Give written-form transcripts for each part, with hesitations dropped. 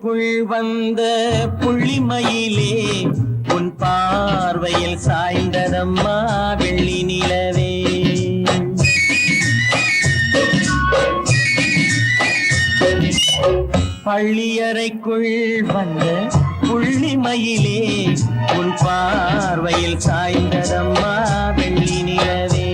அறைக்குள் வந்த புள்ளிமயிலே உன் பார்வையில் சாய்ந்ததம்மா வெள்ளி நிலவே. பள்ளியறைக்குள் வந்த புள்ளிமயிலே உன் பார்வையில் சாய்ந்ததம்மா வெள்ளி நிலவே.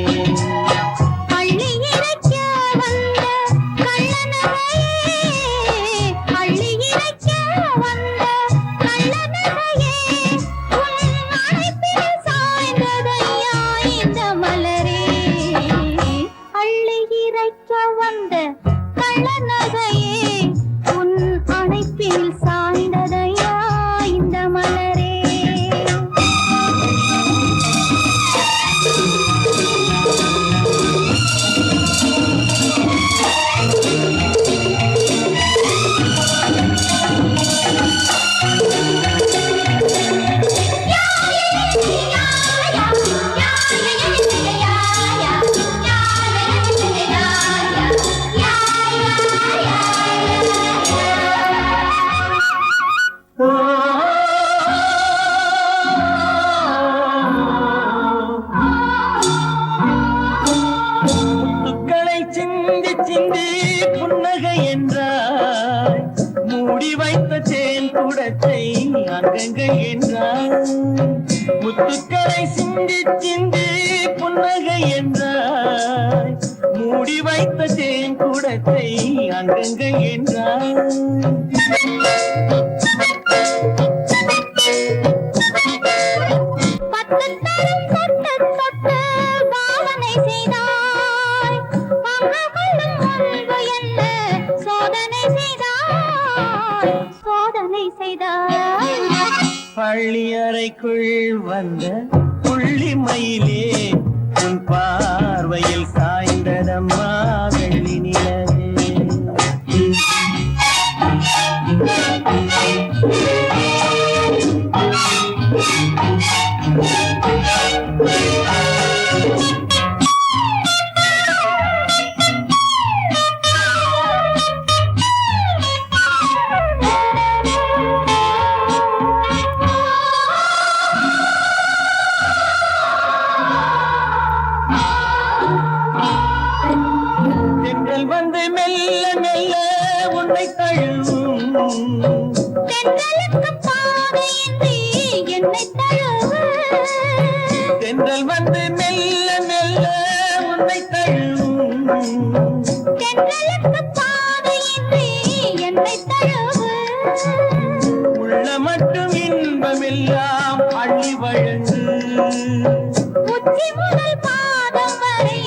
சிந்தி புன்னகை என்றாய், மூடி வைத்த தேன் குடத்தை அங்கங்கை என்றாய். முத்துக்களை சிந்தி சிந்தி புன்னகை என்றாய், மூடி வைத்த தேன் குடத்தை அங்கங்கை என்றாய். பள்ளியறைக்குள் வந்த புள்ளிமயிலே உன் பார்வையில் சாய்ந்ததம்மா வெள்ளி நிலவே. வந்து மெல்ல மெல்ல உன்னை தழுவும், தென்றல் வந்து மெல்ல மெல்ல உன்னை தழுவும், உள்ள மட்டும் இன்பமெல்லாம் அள்ளி வழங்கு. உச்சி முதல் பாதம் வரை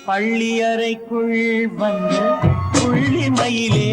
பள்ளியறைக்குள் வந்த புள்ளிமயிலே